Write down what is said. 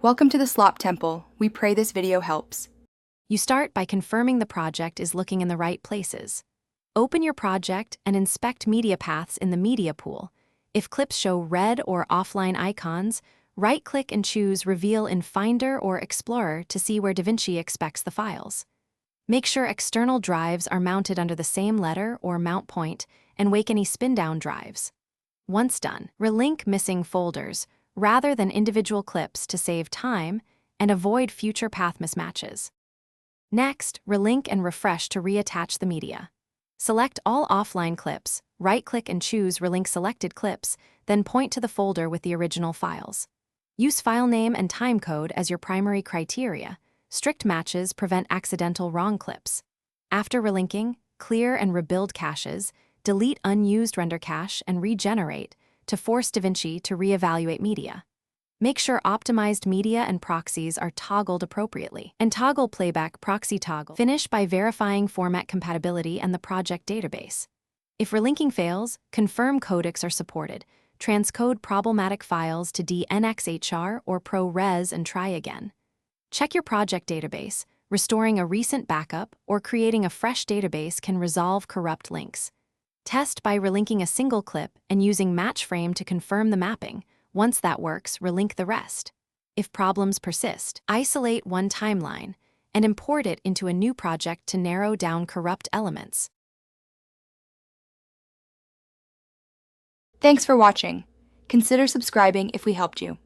Welcome to the Slop Temple. We pray this video helps. You start by confirming the project is looking in the right places. Open your project and inspect media paths in the media pool. If clips show red or offline icons, right-click and choose Reveal in Finder or Explorer to see where Davinci expects the files. Make sure external drives are mounted under the same letter or mount point and wake any spin-down drives. Once done, relink missing folders rather than individual clips to save time and avoid future path mismatches. Next, relink and refresh to reattach the media. Select all offline clips, right-click and choose Relink Selected Clips, then point to the folder with the original files. Use file name and timecode as your primary criteria. Strict matches prevent accidental wrong clips. After relinking, clear and rebuild caches, delete unused render cache and regenerate to force Davinci to reevaluate media. Make sure optimized media and proxies are toggled appropriately. And toggle playback proxy toggle. Finish by verifying format compatibility and the project database. If relinking fails, confirm codecs are supported. Transcode problematic files to DNxHR or ProRes and try again. Check your project database. Restoring a recent backup or creating a fresh database can resolve corrupt links. Test by relinking a single clip and using match frame to confirm the mapping. Once that works, relink the rest. If problems persist, isolate one timeline and import it into a new project to narrow down corrupt elements. Thanks for watching. Consider subscribing if we helped you.